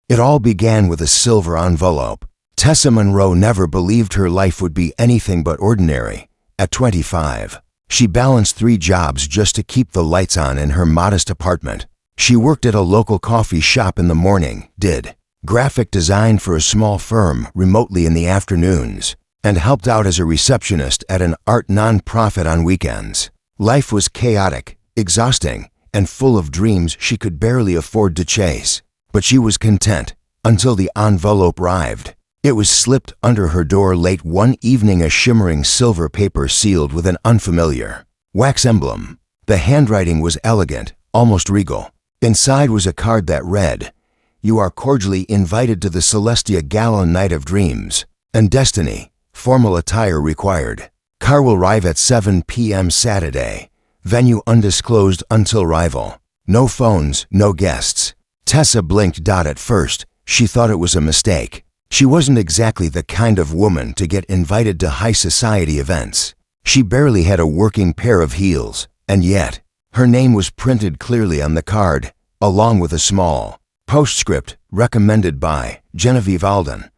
It all began with a silver envelope. Tessa Monroe never believed her life would be anything but ordinary. At 25, she balanced 3 jobs just to keep the lights on in her modest apartment. She worked at a local coffee shop in the morning, did graphic design for a small firm remotely in the afternoons, and helped out as a receptionist at an art non-profit on weekends. Life was chaotic, exhausting, and full of dreams she could barely afford to chase. But she was content until the envelope arrived. It was slipped under her door late one evening, a shimmering silver paper sealed with an unfamiliar wax emblem. The handwriting was elegant, almost regal. Inside was a card that read, "You are cordially invited to the Celestia Gala Night of Dreams and Destiny. Formal attire required. Car will arrive at 7 p.m. Saturday. Venue undisclosed until arrival. No phones, no guests." Tessa blinked. At first, she thought it was a mistake. She wasn't exactly the kind of woman to get invited to high society events. She barely had a working pair of heels, and yet, her name was printed clearly on the card, along with a small postscript recommended by Genevieve Alden.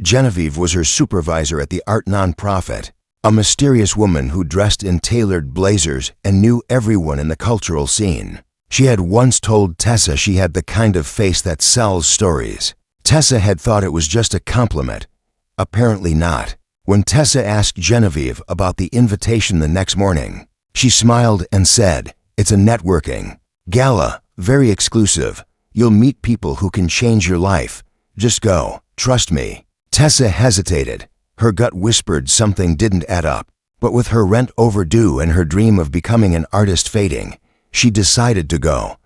Genevieve was her supervisor at the art nonprofit, a mysterious woman who dressed in tailored blazers and knew everyone in the cultural scene. She had once told Tessa she had the kind of face that sells stories. Tessa had thought it was just a compliment. Apparently not. When Tessa asked Genevieve about the invitation the next morning, she smiled and said, "It's a networking gala, very exclusive. You'll meet people who can change your life. Just go, trust me." Tessa hesitated. Her gut whispered something didn't add up. But with her rent overdue and her dream of becoming an artist fading, she decided to go.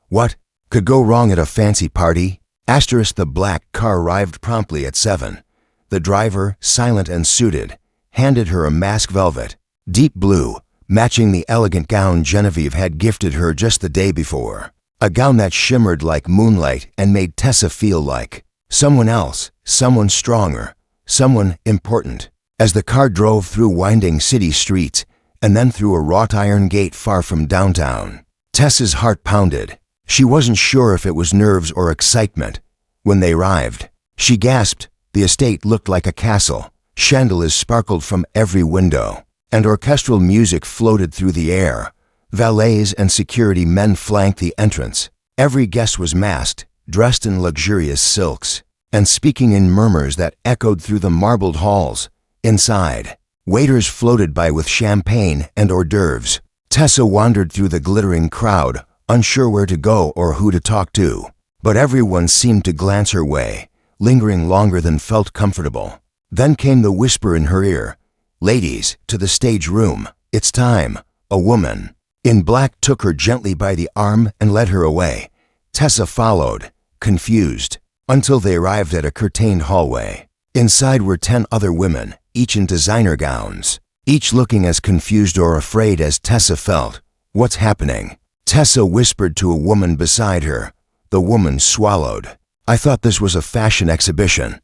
What could go wrong at a fancy party? The black car arrived promptly at 7. The driver, silent and suited, handed her a mask velvet, deep blue, matching the elegant gown Genevieve had gifted her just the day before. A gown that shimmered like moonlight and made Tessa feel like someone else, someone stronger, someone important. As the car drove through winding city streets and then through a wrought iron gate far from downtown, Tessa's heart pounded. She wasn't sure if it was nerves or excitement. When they arrived, she gasped. The estate looked like a castle. Chandeliers sparkled from every window, and orchestral music floated through the air. Valets and security men flanked the entrance. Every guest was masked, dressed in luxurious silks, and speaking in murmurs that echoed through the marbled halls. Inside, waiters floated by with champagne and hors d'oeuvres. Tessa wandered through the glittering crowd, unsure where to go or who to talk to. But everyone seemed to glance her way, lingering longer than felt comfortable. Then came the whisper in her ear, "Ladies, to the stage room. It's time." A woman in black took her gently by the arm and led her away. Tessa followed, confused, until they arrived at a curtained hallway. Inside were 10 other women, each in designer gowns, each looking as confused or afraid as Tessa felt. "What's happening?" Tessa whispered to a woman beside her. The woman swallowed. "I thought this was a fashion exhibition.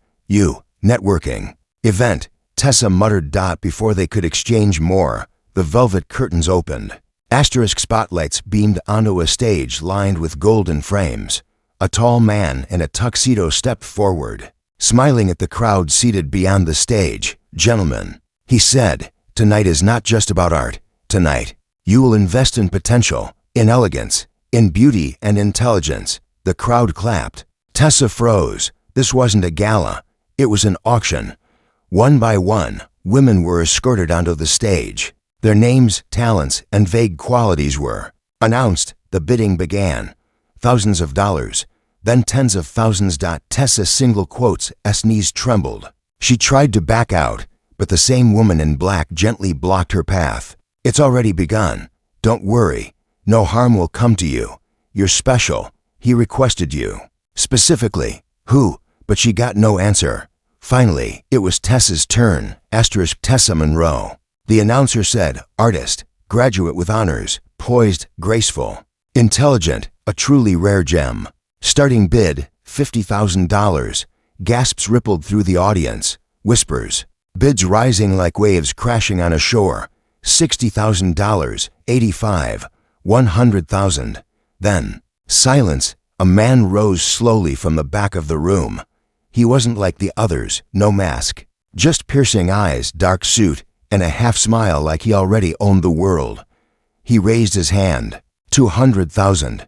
Networking event," Tessa muttered. Before they could exchange more, the velvet curtains opened. Spotlights beamed onto a stage lined with golden frames. A tall man in a tuxedo stepped forward, smiling at the crowd seated beyond the stage. "Gentlemen," he said, "tonight is not just about art. Tonight, you will invest in potential, in elegance, in beauty and intelligence." The crowd clapped. Tessa froze. This wasn't a gala. It was an auction. One by one, women were escorted onto the stage. Their names, talents, and vague qualities were announced. The bidding began. Thousands of dollars, then tens of thousands. Tessa single quotes, knees trembled. She tried to back out, but the same woman in black gently blocked her path. "It's already begun. Don't worry. No harm will come to you. You're special. He requested you. Specifically, who?" But she got no answer. Finally, it was Tessa's turn. Tessa Monroe. The announcer said, "Artist, graduate with honors, poised, graceful, intelligent, a truly rare gem. Starting bid, $50,000. Gasps rippled through the audience. Whispers. Bids rising like waves crashing on a shore. $60,000, $85,000, $100,000. Then, silence, A man rose slowly from the back of the room. He wasn't like the others, no mask, just piercing eyes, dark suit, and a half-smile like he already owned the world. He raised his hand. 200,000.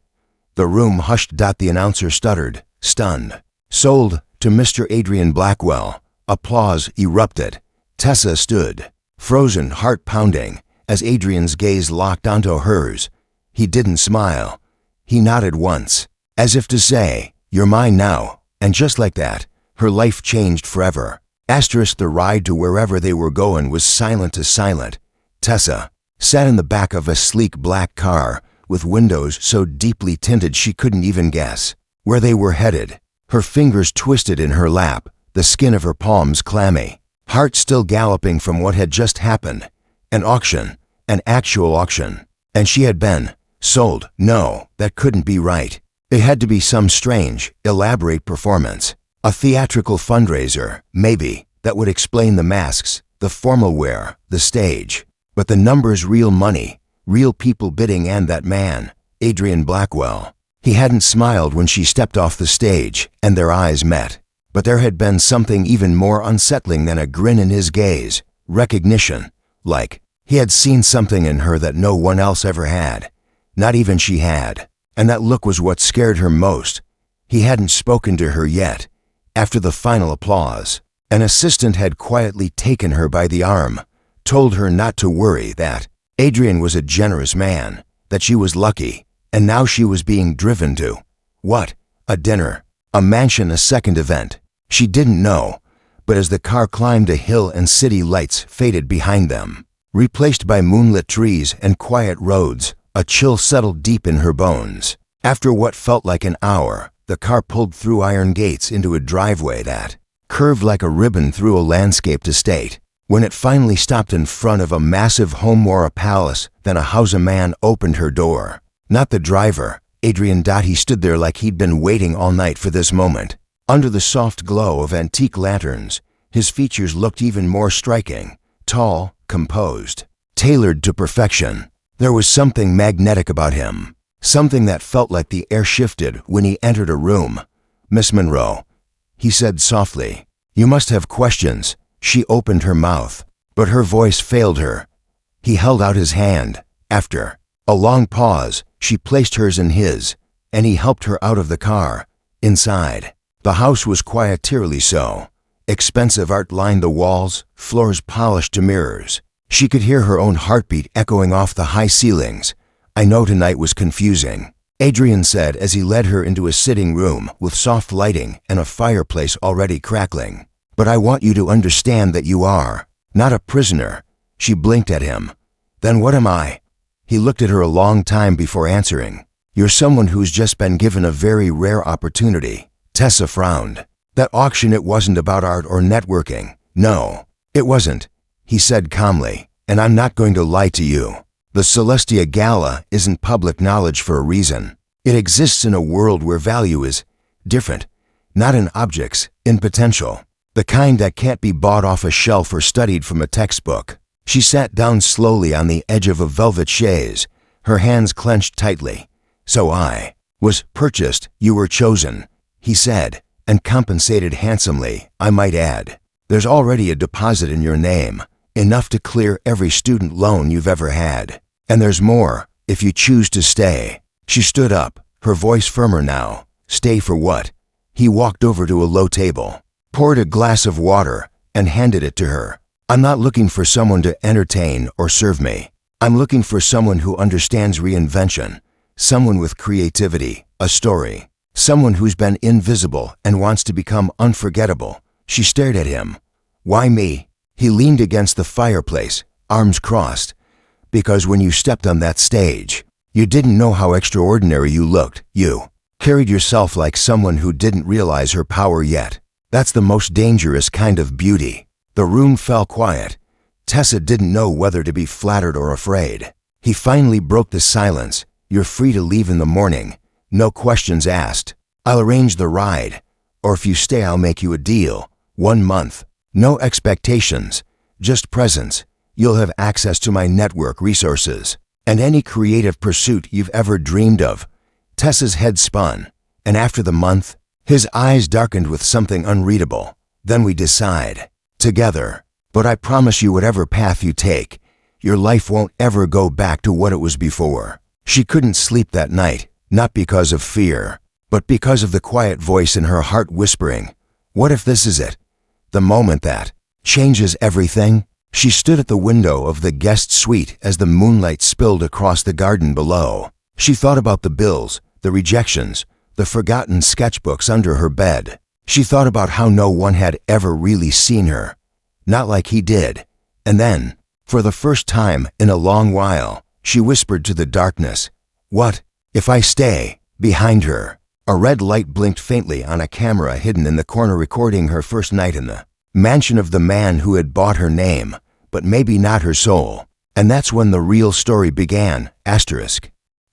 The room hushed. The announcer stuttered, stunned. Sold to Mr. Adrian Blackwell. Applause erupted. Tessa stood, frozen, heart pounding, as Adrian's gaze locked onto hers. He didn't smile. He nodded once, as if to say, "You're mine now." And just like that, her life changed forever. The ride to wherever they were going was silent to silent. Tessa sat in the back of a sleek black car with windows so deeply tinted she couldn't even guess where they were headed. Her fingers twisted in her lap, the skin of her palms clammy, heart still galloping from what had just happened. An auction, an actual auction. And she had been sold. No, that couldn't be right. It had to be some strange, elaborate performance. A theatrical fundraiser, maybe, that would explain the masks, the formal wear, the stage. But the numbers, real money, real people bidding, and that man, Adrian Blackwell. He hadn't smiled when she stepped off the stage, and their eyes met. But there had been something even more unsettling than a grin in his gaze. Recognition. Like he had seen something in her that no one else ever had. Not even she had. And that look was what scared her most. He hadn't spoken to her yet. After the final applause, an assistant had quietly taken her by the arm, told her not to worry, that Adrian was a generous man, that she was lucky, and now she was being driven to what? A dinner, a mansion, a second event. She didn't know, but as the car climbed a hill and city lights faded behind them, replaced by moonlit trees and quiet roads, a chill settled deep in her bones. After what felt like an hour, the car pulled through iron gates into a driveway that curved like a ribbon through a landscaped estate. When it finally stopped in front of a massive home or a palace, then a house, a man opened her door. Not the driver, Adrian. He stood there like he'd been waiting all night for this moment. Under the soft glow of antique lanterns, his features looked even more striking. Tall, composed, tailored to perfection. There was something magnetic about him. Something that felt like the air shifted when he entered a room. "Miss Monroe," he said softly, "you must have questions." She opened her mouth, but her voice failed her. He held out his hand. After a long pause, she placed hers in his, and he helped her out of the car. Inside, the house was quiet, eerily so. Expensive art lined the walls, floors polished to mirrors. She could hear her own heartbeat echoing off the high ceilings. "I know tonight was confusing," Adrian said as he led her into a sitting room with soft lighting and a fireplace already crackling. "But I want you to understand that you are not a prisoner." She blinked at him. "Then what am I?" He looked at her a long time before answering. "You're someone who's just been given a very rare opportunity." Tessa frowned. "That auction, it wasn't about art or networking." "No, it wasn't," he said calmly, "and I'm not going to lie to you. The Celestia Gala isn't public knowledge for a reason. It exists in a world where value is different, not in objects, in potential. The kind that can't be bought off a shelf or studied from a textbook." She sat down slowly on the edge of a velvet chaise, her hands clenched tightly. "So I was purchased. You were chosen," he said, "and compensated handsomely, I might add. There's already a deposit in your name, enough to clear every student loan you've ever had. And there's more, if you choose to stay." She stood up, her voice firmer now. "Stay for what?" He walked over to a low table, poured a glass of water, and handed it to her. "I'm not looking for someone to entertain or serve me. I'm looking for someone who understands reinvention, someone with creativity, a story, someone who's been invisible and wants to become unforgettable." She stared at him. "Why me?" He leaned against the fireplace, arms crossed. "Because when you stepped on that stage, you didn't know how extraordinary you looked. You carried yourself like someone who didn't realize her power yet. That's the most dangerous kind of beauty." The room fell quiet. Tessa didn't know whether to be flattered or afraid. He finally broke the silence. "You're free to leave in the morning. No questions asked. I'll arrange the ride. Or if you stay, I'll make you a deal. 1 month. No expectations. Just presence. You'll have access to my network resources and any creative pursuit you've ever dreamed of." Tessa's head spun. And after the month, his eyes darkened with something unreadable. Then we decide. Together. But I promise you, whatever path you take, your life won't ever go back to what it was before. She couldn't sleep that night, not because of fear, but because of the quiet voice in her heart whispering, "What if this is it? The moment that changes everything?" She stood at the window of the guest suite as the moonlight spilled across the garden below. She thought about the bills, the rejections, the forgotten sketchbooks under her bed. She thought about how no one had ever really seen her, not like he did. And then, for the first time in a long while, she whispered to the darkness, "What if I stay?" Behind her, a red light blinked faintly on a camera hidden in the corner recording her first night in the mansion of the man who had bought her name, but maybe not her soul. And that's when the real story began.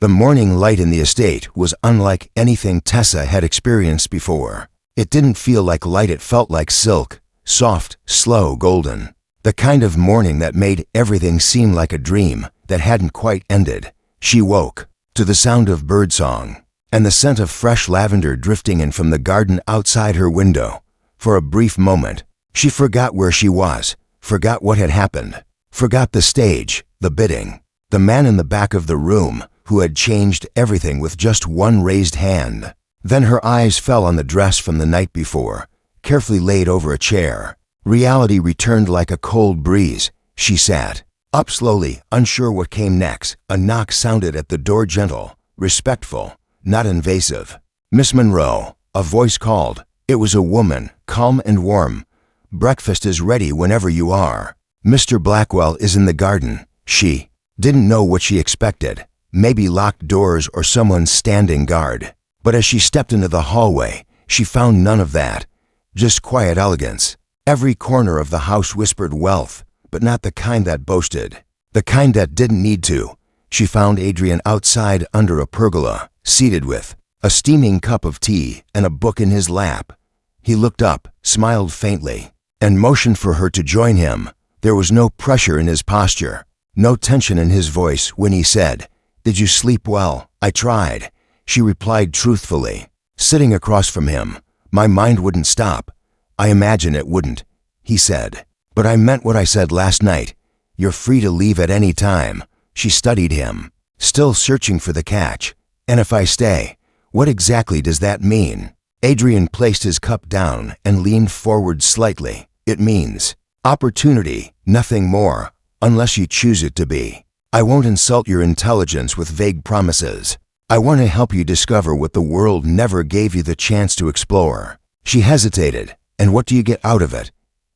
The morning light in the estate was unlike anything Tessa had experienced before. It didn't feel like light, it felt like silk, soft, slow, golden. The kind of morning that made everything seem like a dream that hadn't quite ended. She woke to the sound of birdsong and the scent of fresh lavender drifting in from the garden outside her window. For a brief moment, she forgot where she was, forgot what had happened, forgot the stage, the bidding, the man in the back of the room who had changed everything with just one raised hand. Then her eyes fell on the dress from the night before, carefully laid over a chair. Reality returned like a cold breeze. She sat up slowly, unsure what came next. A knock sounded at the door, gentle, respectful, not invasive. "Miss Monroe," a voice called. It was a woman, calm and warm. "Breakfast is ready whenever you are. Mr. Blackwell is in the garden." She didn't know what she expected. Maybe locked doors or someone standing guard. But as she stepped into the hallway, she found none of that. Just quiet elegance. Every corner of the house whispered wealth, but not the kind that boasted. The kind that didn't need to. She found Adrian outside under a pergola, seated with a steaming cup of tea and a book in his lap. He looked up, smiled faintly, and motioned for her to join him. There was no pressure in his posture, no tension in his voice when he said, "Did you sleep well?" "I tried," she replied truthfully. Sitting across from him, "My mind wouldn't stop." "I imagine it wouldn't," he said. "But I meant what I said last night. You're free to leave at any time." She studied him, still searching for the catch. "And if I stay, what exactly does that mean?" Adrian placed his cup down and leaned forward slightly. "It means opportunity, nothing more, unless you choose it to be. I won't insult your intelligence with vague promises. I want to help you discover what the world never gave you the chance to explore." She hesitated. "And what do you get out of it?"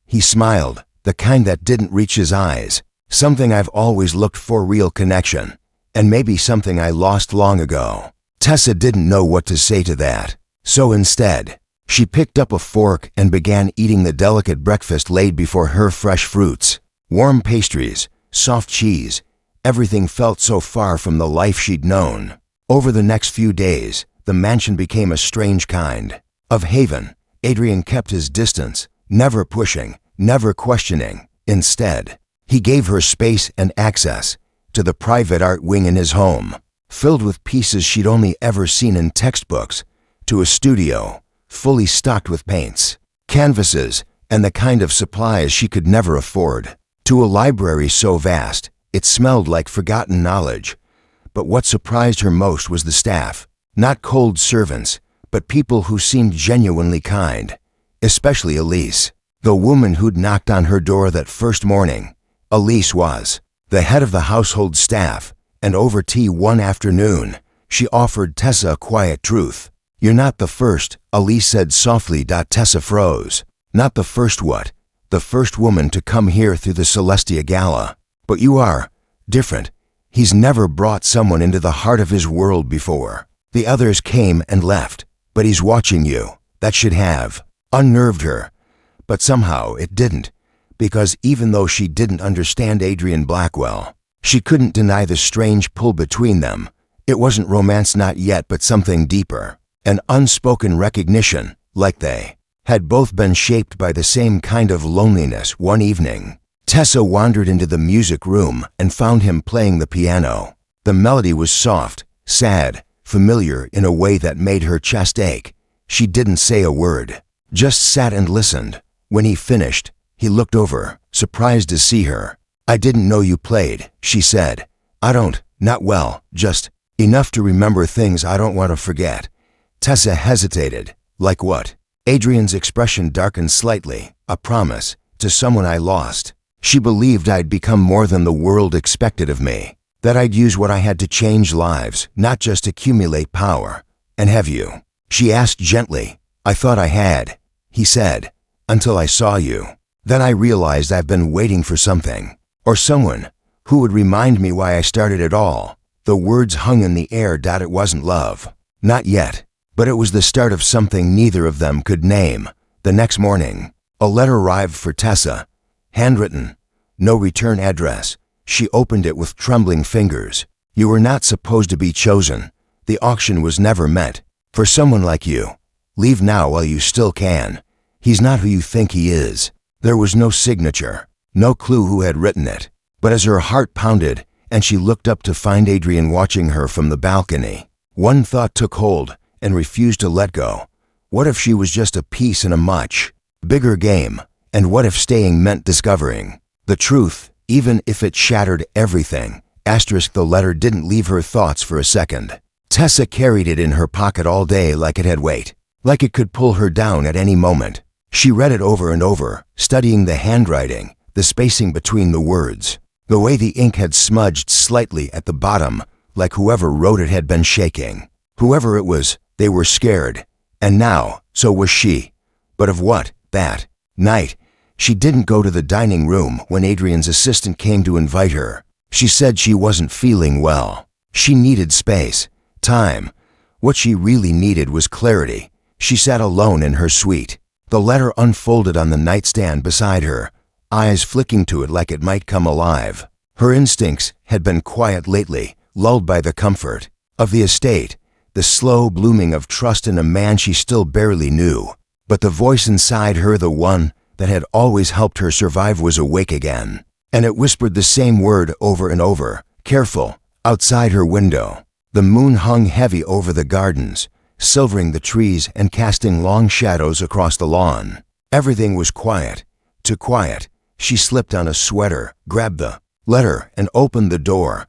He smiled, the kind that didn't reach his eyes. "Something I've always looked for, real connection. And maybe something I lost long ago." Tessa didn't know what to say to that. So instead, she picked up a fork and began eating the delicate breakfast laid before her. Fresh fruits, warm pastries, soft cheese. Everything felt so far from the life she'd known. Over the next few days, the mansion became a strange kind of haven. Adrian kept his distance, never pushing, never questioning. Instead, he gave her space and access to the private art wing in his home, filled with pieces she'd only ever seen in textbooks, to a studio fully stocked with paints, canvases, and the kind of supplies she could never afford, to a library so vast it smelled like forgotten knowledge. But what surprised her most was the staff. Not cold servants, but people who seemed genuinely kind, especially Elise, the woman who'd knocked on her door that first morning. Elise was the head of the household staff, and over tea one afternoon, she offered Tessa a quiet truth. "You're not the first," Elise said softly. Tessa froze. "Not the first what?" "The first woman to come here through the Celestia Gala. But you are different. He's never brought someone into the heart of his world before. The others came and left, but he's watching you." That should have unnerved her, but somehow it didn't, because even though she didn't understand Adrian Blackwell, she couldn't deny the strange pull between them. It wasn't romance, not yet, but something deeper, an unspoken recognition, like they had both been shaped by the same kind of loneliness. One evening, Tessa wandered into the music room and found him playing the piano. The melody was soft, sad, familiar in a way that made her chest ache. She didn't say a word, just sat and listened. When he finished, he looked over, surprised to see her. "I didn't know you played," she said. Not well, just enough to remember things I don't want to forget." Tessa hesitated. "Like what?" Adrian's expression darkened slightly. "A promise, to someone I lost. She believed I'd become more than the world expected of me, that I'd use what I had to change lives, not just accumulate power." "And have you?" she asked gently. "I thought I had," he said, "until I saw you. Then I realized I've been waiting for something, or someone, who would remind me why I started it all." The words hung in the air. It wasn't love. Not yet. But it was the start of something neither of them could name. The next morning, a letter arrived for Tessa. Handwritten. No return address. She opened it with trembling fingers. "You were not supposed to be chosen. The auction was never meant for someone like you. Leave now while you still can. He's not who you think he is." There was no signature. No clue who had written it. But as her heart pounded and she looked up to find Adrian watching her from the balcony, one thought took hold and refused to let go. What if she was just a piece in a much bigger game? And what if staying meant discovering the truth, even if it shattered everything? The letter didn't leave her thoughts for a second. Tessa carried it in her pocket all day like it had weight, like it could pull her down at any moment. She read it over and over, studying the handwriting, the spacing between the words, the way the ink had smudged slightly at the bottom, like whoever wrote it had been shaking. Whoever it was, they were scared. And now, so was she. But of what? That night, she didn't go to the dining room when Adrian's assistant came to invite her. She said she wasn't feeling well. She needed space, time. What she really needed was clarity. She sat alone in her suite. The letter unfolded on the nightstand beside her, eyes flicking to it like it might come alive. Her instincts had been quiet lately, lulled by the comfort of the estate, the slow blooming of trust in a man she still barely knew. But the voice inside her, the one that had always helped her survive, was awake again. And it whispered the same word over and over. "Careful." Outside her window, the moon hung heavy over the gardens, silvering the trees and casting long shadows across the lawn. Everything was quiet. Too quiet. She slipped on a sweater, grabbed the letter, and opened the door.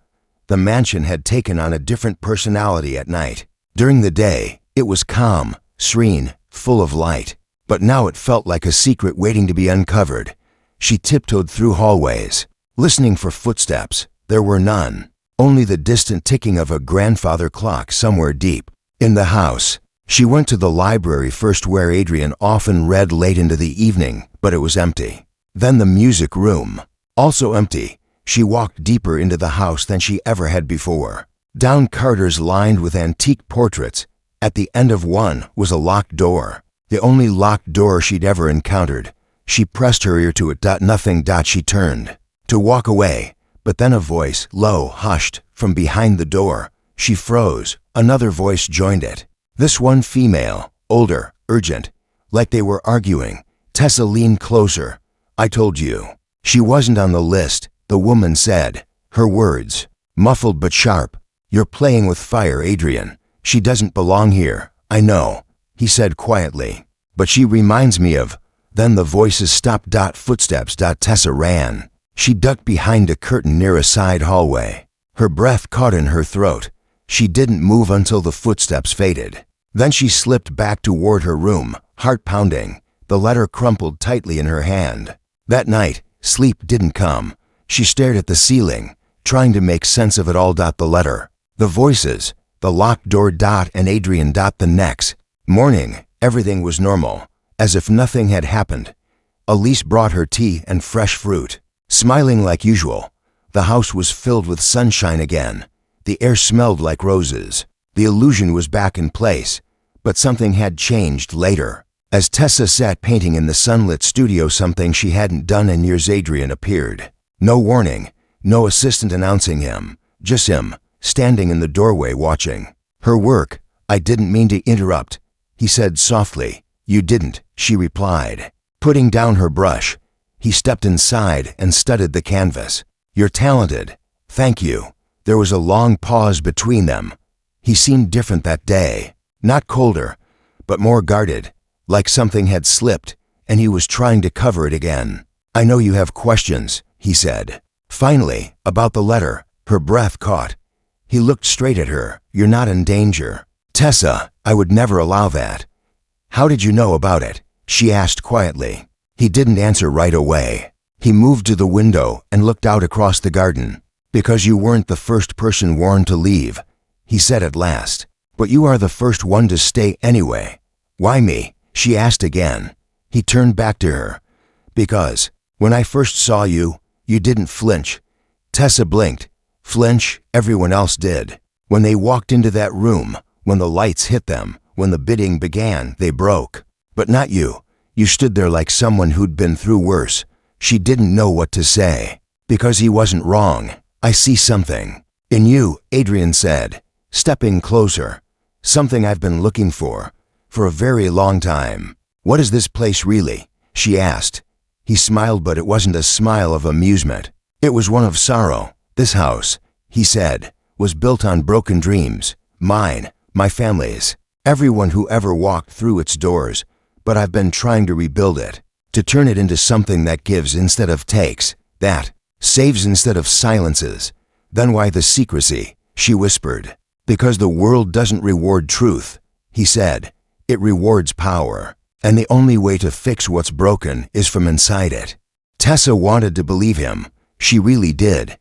The mansion had taken on a different personality at night. During the day, it was calm, serene, full of light. But now it felt like a secret waiting to be uncovered. She tiptoed through hallways, listening for footsteps. There were none. Only the distant ticking of a grandfather clock somewhere deep in the house. She went to the library first, where Adrian often read late into the evening, but it was empty. Then the music room, also empty. She walked deeper into the house than she ever had before. Down corridors lined with antique portraits. At the end of one was a locked door, the only locked door she'd ever encountered. She pressed her ear to it. Nothing. She turned to walk away, but then a voice, low, hushed, from behind the door. She froze. Another voice joined it. This one female, older, urgent, like they were arguing. Tessa leaned closer. "I told you. She wasn't on the list," the woman said, her words muffled but sharp. "You're playing with fire, Adrian. She doesn't belong here." "I know," he said quietly, "but she reminds me of..." Then the voices stopped. Footsteps. Tessa ran. She ducked behind a curtain near a side hallway. Her breath caught in her throat. She didn't move until the footsteps faded. Then she slipped back toward her room, heart pounding, the letter crumpled tightly in her hand. That night, sleep didn't come. She stared at the ceiling, trying to make sense of it all. The letter, the voices, the locked door. And Adrian. The next morning, everything was normal, as if nothing had happened. Elise brought her tea and fresh fruit, smiling like usual. The house was filled with sunshine again. The air smelled like roses. The illusion was back in place, but something had changed later. As Tessa sat painting in the sunlit studio, something she hadn't done in years, Adrian appeared. No warning, no assistant announcing him, just him, standing in the doorway watching her work. "I didn't mean to interrupt," he said softly. "You didn't," she replied, putting down her brush. He stepped inside and studied the canvas. "You're talented." "Thank you." There was a long pause between them. He seemed different that day, not colder, but more guarded, like something had slipped, and he was trying to cover it again. "I know you have questions," he said. Finally, about the letter, her breath caught. He looked straight at her. "You're not in danger." "Tessa, I would never allow that." "How did you know about it?" she asked quietly. He didn't answer right away. He moved to the window and looked out across the garden. "Because you weren't the first person warned to leave," he said at last. "But you are the first one to stay anyway." "Why me?" she asked again. He turned back to her. "Because, when I first saw you, you didn't flinch." Tessa blinked. Flinch, everyone else did. When they walked into that room, when the lights hit them, when the bidding began, they broke. But not you. You stood there like someone who'd been through worse. She didn't know what to say. "Because he wasn't wrong. I see something." "In you," Adrian said, stepping closer. "Something I've been looking for a very long time." "What is this place really?" she asked. He smiled, but it wasn't a smile of amusement. It was one of sorrow. "This house," he said, "was built on broken dreams. Mine, my family's, everyone who ever walked through its doors. But I've been trying to rebuild it, to turn it into something that gives instead of takes, that saves instead of silences." "Then why the secrecy?" she whispered. "Because the world doesn't reward truth," he said. "It rewards power. And the only way to fix what's broken is from inside it." Tessa wanted to believe him. She really did.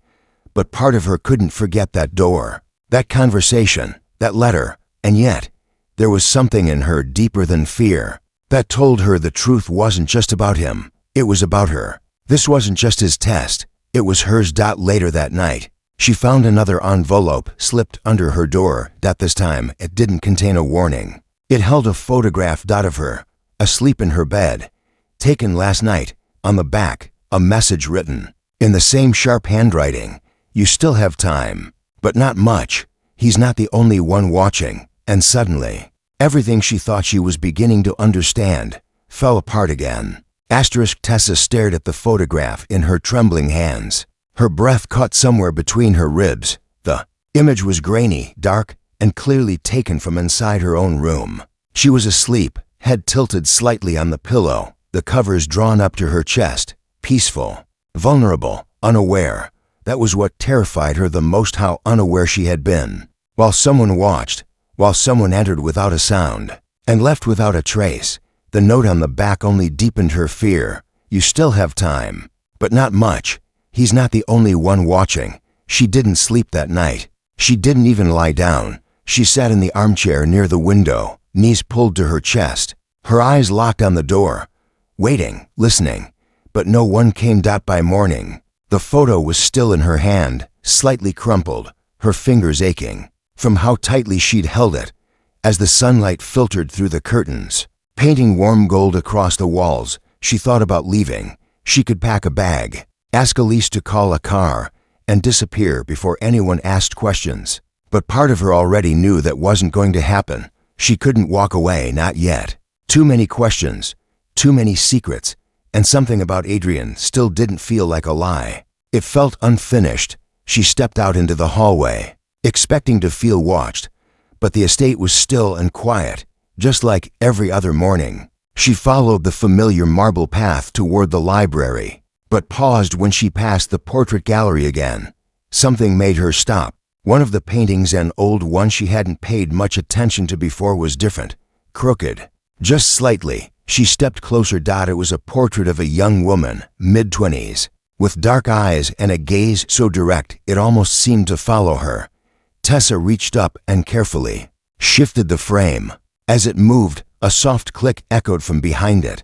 But part of her couldn't forget that door, that conversation, that letter. And yet, there was something in her deeper than fear that told her the truth wasn't just about him. It was about her. This wasn't just his test. It was hers. Later that night, she found another envelope slipped under her door. This time, it didn't contain a warning. It held a photograph of her, asleep in her bed, taken last night. On the back, a message written, in the same sharp handwriting. "You still have time, but not much. He's not the only one watching." And suddenly, everything she thought she was beginning to understand fell apart again. Tessa stared at the photograph in her trembling hands. Her breath caught somewhere between her ribs. The image was grainy, dark, and clearly taken from inside her own room. She was asleep, head tilted slightly on the pillow, the covers drawn up to her chest, peaceful, vulnerable, unaware. That was what terrified her the most, how unaware she had been. While someone watched, while someone entered without a sound, and left without a trace. The note on the back only deepened her fear. "You still have time, but not much. He's not the only one watching." She didn't sleep that night. She didn't even lie down. She sat in the armchair near the window, knees pulled to her chest, her eyes locked on the door, waiting, listening. But no one came. By morning, the photo was still in her hand, slightly crumpled, her fingers aching from how tightly she'd held it. As the sunlight filtered through the curtains, painting warm gold across the walls, she thought about leaving. She could pack a bag, ask Elise to call a car, and disappear before anyone asked questions. But part of her already knew that wasn't going to happen. She couldn't walk away, not yet. Too many questions, too many secrets, and something about Adrian still didn't feel like a lie. It felt unfinished. She stepped out into the hallway, expecting to feel watched, but the estate was still and quiet, just like every other morning. She followed the familiar marble path toward the library, but paused when she passed the portrait gallery again. Something made her stop. One of the paintings, an old one she hadn't paid much attention to before, was different, crooked, just slightly. She stepped closer. It was a portrait of a young woman, mid-20s, with dark eyes and a gaze so direct it almost seemed to follow her. Tessa reached up and carefully shifted the frame. As it moved, a soft click echoed from behind it.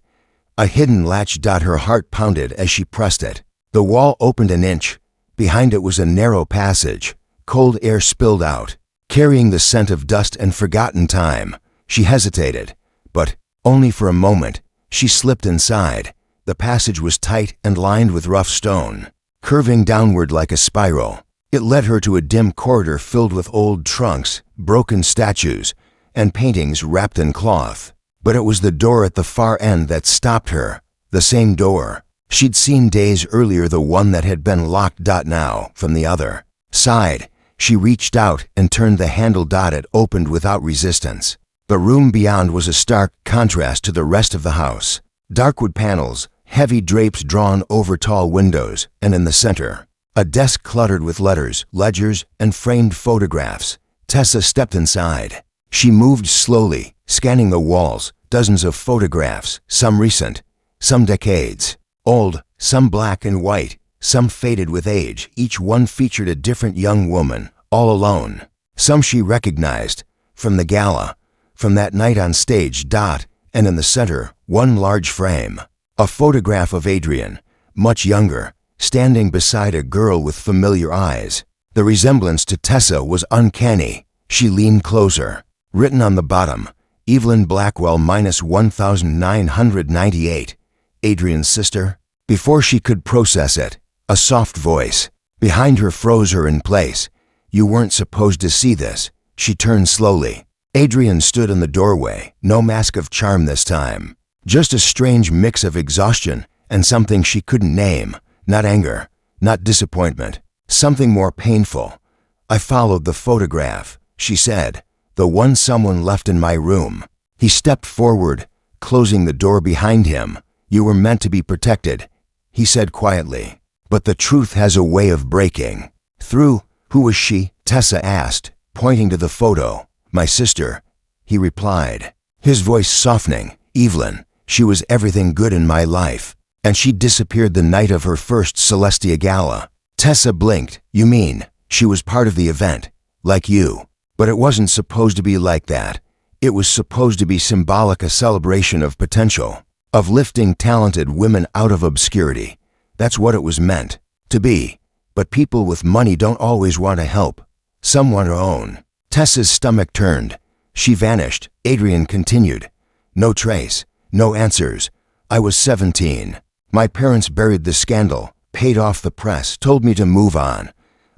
A hidden latch. Her heart pounded as she pressed it. The wall opened an inch. Behind it was a narrow passage. Cold air spilled out, carrying the scent of dust and forgotten time. She hesitated, but only for a moment. She slipped inside. The passage was tight and lined with rough stone, curving downward like a spiral. It led her to a dim corridor filled with old trunks, broken statues, and paintings wrapped in cloth. But it was the door at the far end that stopped her. The same door she'd seen days earlier, the one that had been locked. Now, from the other side, She reached out and turned the handle. It opened without resistance. The room beyond was a stark contrast to the rest of the house. Dark wood panels, heavy drapes drawn over tall windows, and in the center, a desk cluttered with letters, ledgers, and framed photographs. Tessa stepped inside. She moved slowly, scanning the walls, dozens of photographs, some recent, some decades old, some black and white, some faded with age. Each one featured a different young woman, all alone. Some she recognized, from the gala, from that night on stage. And in the center, one large frame. A photograph of Adrian, much younger, standing beside a girl with familiar eyes. The resemblance to Tessa was uncanny. She leaned closer. Written on the bottom, Evelyn Blackwell -1998, Adrian's sister. Before she could process it, a soft voice behind her froze her in place. You weren't supposed to see this. She turned slowly. Adrian stood in the doorway, no mask of charm this time. Just a strange mix of exhaustion and something she couldn't name. Not anger, not disappointment, something more painful. I followed the photograph, she said, the one someone left in my room. He stepped forward, closing the door behind him. You were meant to be protected, he said quietly. But the truth has a way of breaking through. Who was she? Tessa asked, pointing to the photo. My sister, he replied, his voice softening. Evelyn, she was everything good in my life, and she disappeared the night of her first Celestia Gala. Tessa blinked. You mean, she was part of the event, like you? But it wasn't supposed to be like that. It was supposed to be symbolic, a celebration of potential, of lifting talented women out of obscurity. That's what it was meant to be. But people with money don't always want to help. Some want to own. Tessa's stomach turned. She vanished. Adrian continued. No trace, no answers. I was 17. My parents buried the scandal, paid off the press, told me to move on.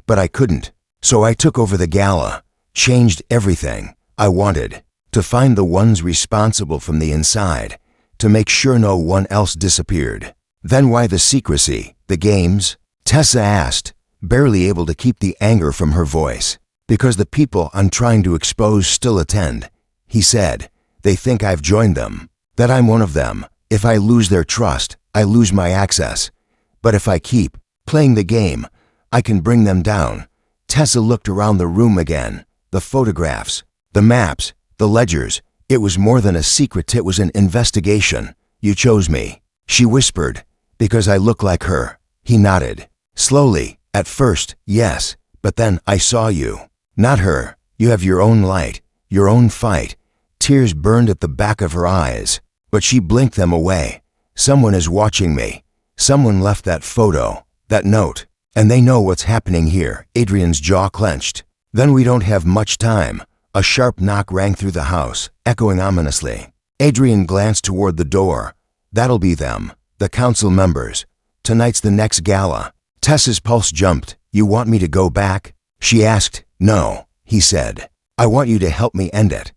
But I couldn't. So I took over the gala, changed everything. I wanted to find the ones responsible from the inside, to make sure no one else disappeared. Then why the secrecy, the games? Tessa asked, barely able to keep the anger from her voice. Because the people I'm trying to expose still attend, he said. They think I've joined them, that I'm one of them. If I lose their trust, I lose my access. But if I keep playing the game, I can bring them down. Tessa looked around the room again. The photographs, the maps, the ledgers. It was more than a secret, it was an investigation. You chose me, she whispered, because I look like her. He nodded. Slowly, at first, yes, but then I saw you. Not her. You have your own light, your own fight. Tears burned at the back of her eyes, but she blinked them away. Someone is watching me. Someone left that photo, that note, and they know what's happening here. Adrian's jaw clenched. Then we don't have much time. A sharp knock rang through the house, echoing ominously. Adrian glanced toward the door. That'll be them, the council members. Tonight's the next gala. Tessa's pulse jumped. You want me to go back? She asked. No, he said. I want you to help me end it.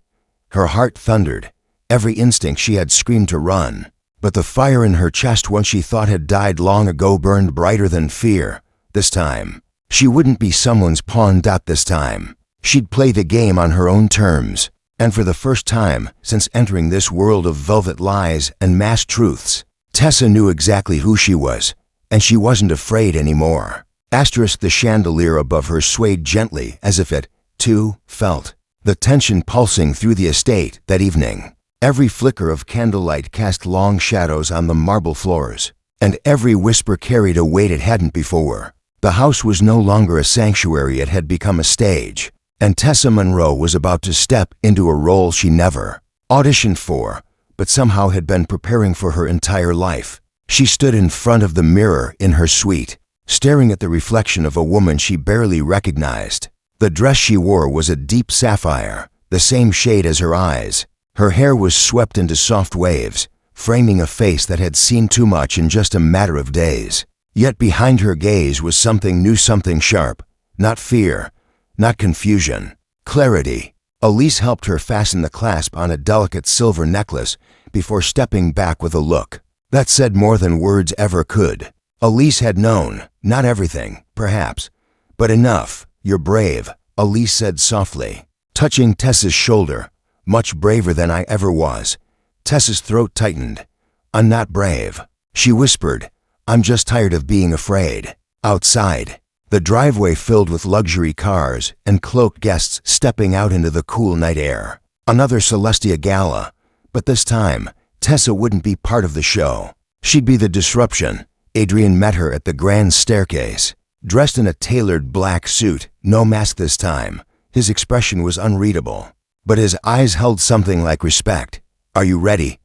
Her heart thundered. Every instinct she had screamed to run. But the fire in her chest, one she thought had died long ago, burned brighter than fear. This time, she wouldn't be someone's pawn. This time, she'd play the game on her own terms. And for the first time since entering this world of velvet lies and mass truths, Tessa knew exactly who she was, and she wasn't afraid anymore. The chandelier above her swayed gently as if it, too, felt the tension pulsing through the estate that evening. Every flicker of candlelight cast long shadows on the marble floors, and every whisper carried a weight it hadn't before. The house was no longer a sanctuary, it had become a stage, and Tessa Monroe was about to step into a role she never auditioned for, but somehow had been preparing for her entire life. She stood in front of the mirror in her suite, staring at the reflection of a woman she barely recognized. The dress she wore was a deep sapphire, the same shade as her eyes. Her hair was swept into soft waves, framing a face that had seen too much in just a matter of days. Yet behind her gaze was something new, something sharp. Not fear, not confusion, clarity. Elise helped her fasten the clasp on a delicate silver necklace before stepping back with a look that said more than words ever could. Elise had known, not everything, perhaps, but enough. "You're brave," Elise said softly, touching Tessa's shoulder. "Much braver than I ever was." Tessa's throat tightened. "I'm not brave," she whispered. "I'm just tired of being afraid." Outside, the driveway filled with luxury cars and cloaked guests stepping out into the cool night air. Another Celestia gala, but this time, Tessa wouldn't be part of the show. She'd be the disruption. Adrian met her at the grand staircase. Dressed in a tailored black suit, no mask this time, his expression was unreadable. But his eyes held something like respect. "Are you ready?"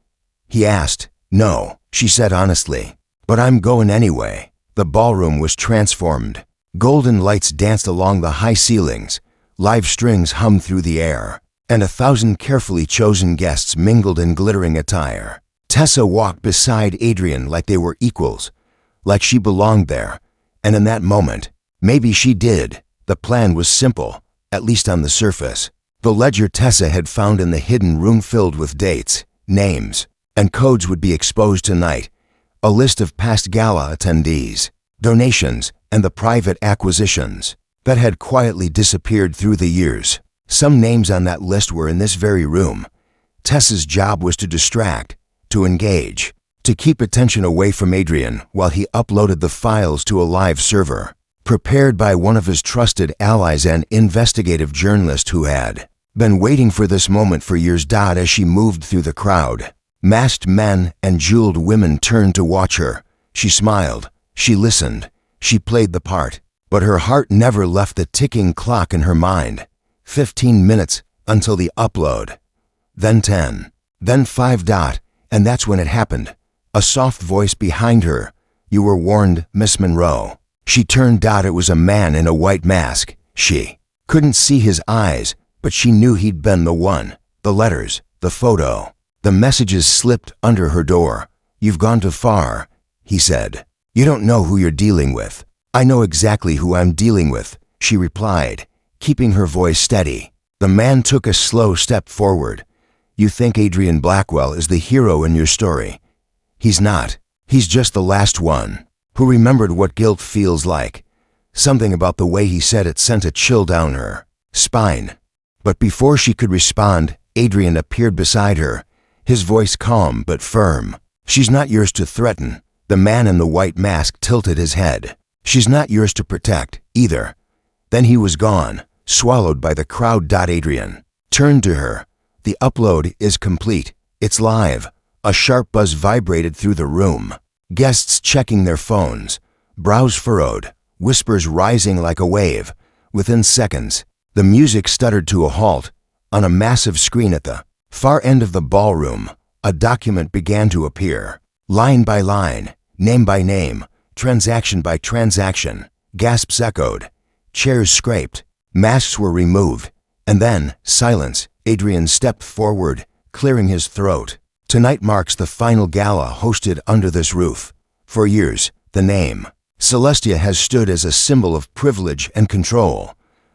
he asked. "No," she said honestly. "But I'm going anyway." The ballroom was transformed. Golden lights danced along the high ceilings, live strings hummed through the air, and 1,000 carefully chosen guests mingled in glittering attire. Tessa walked beside Adrian like they were equals, like she belonged there, and in that moment, maybe she did. The plan was simple, at least on the surface. The ledger Tessa had found in the hidden room filled with dates, names, and codes would be exposed tonight. A list of past gala attendees, donations, and the private acquisitions that had quietly disappeared through the years. Some names on that list were in this very room. Tessa's job was to distract, to engage, to keep attention away from Adrian while he uploaded the files to a live server, prepared by one of his trusted allies, an investigative journalist who had been waiting for this moment for years. As she moved through the crowd, masked men and jeweled women turned to watch her. She smiled, she listened, she played the part, but her heart never left the ticking clock in her mind. 15 minutes until the upload, then 10, then 5. And that's when it happened. A soft voice behind her. "You were warned, Miss Monroe." She turned. It was a man in a white mask. She couldn't see his eyes, but she knew he'd been the one. The letters, the photo, the messages slipped under her door. "You've gone too far," he said. "You don't know who you're dealing with." "I know exactly who I'm dealing with," she replied, keeping her voice steady. The man took a slow step forward. "You think Adrian Blackwell is the hero in your story. He's not. He's just the last one who remembered what guilt feels like." Something about the way he said it sent a chill down her spine. But before she could respond, Adrian appeared beside her, his voice calm but firm. "She's not yours to threaten." The man in the white mask tilted his head. "She's not yours to protect, either." Then he was gone, swallowed by the crowd. Adrian turned to her. "The upload is complete. It's live." A sharp buzz vibrated through the room. Guests checking their phones, brows furrowed, whispers rising like a wave. Within seconds, the music stuttered to a halt. On a massive screen at the far end of the ballroom, a document began to appear. Line by line, name by name, transaction by transaction. Gasps echoed. Chairs scraped. Masks were removed. And then, silence. Adrian stepped forward, clearing his throat. "Tonight marks the final gala hosted under this roof. For years, the name Celestia has stood as a symbol of privilege and control.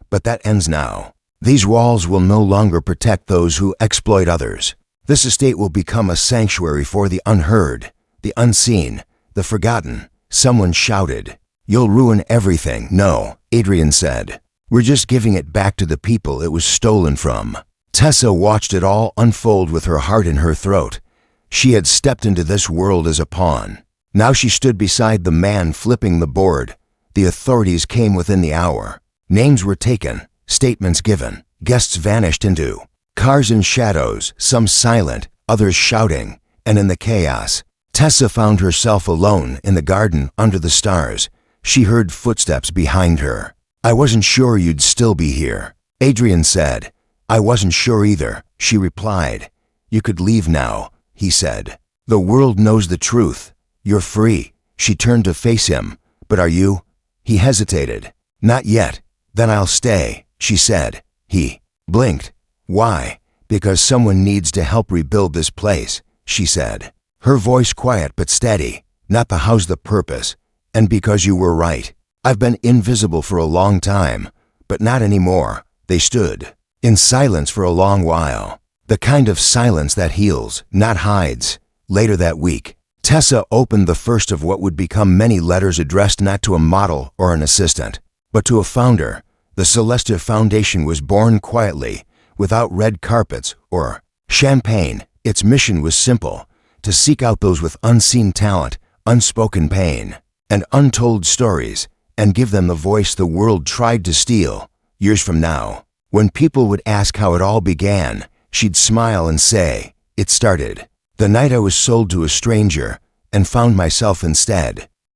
But that ends now. These walls will no longer protect those who exploit others. This estate will become a sanctuary for the unheard, the unseen, the forgotten." Someone shouted. "You'll ruin everything." "No," Adrian said. "We're just giving it back to the people it was stolen from." Tessa watched it all unfold with her heart in her throat. She had stepped into this world as a pawn. Now she stood beside the man flipping the board. The authorities came within the hour. Names were taken, statements given. Guests vanished into cars and shadows, some silent, others shouting. And in the chaos, Tessa found herself alone in the garden under the stars. She heard footsteps behind her. "I wasn't sure you'd still be here," Adrian said. "I wasn't sure either," she replied. "You could leave now," he said. "The world knows the truth. You're free." She turned to face him. "But are you?" He hesitated. "Not yet." "Then I'll stay," she said. He blinked. "Why?" "Because someone needs to help rebuild this place," she said. Her voice quiet but steady. "Not the how's the purpose. And because you were right. I've been invisible for a long time, but not anymore." They stood in silence for a long while. The kind of silence that heals, not hides. Later that week, Tessa opened the first of what would become many letters addressed not to a model or an assistant, but to a founder, The Celestive Foundation was born quietly, without red carpets or champagne. Its mission was simple: to seek out those with unseen talent, unspoken pain, and untold stories, and give them the voice the world tried to steal. Years from now, when people would ask how it all began, she'd smile and say, "It started the night I was sold to a stranger and found myself instead."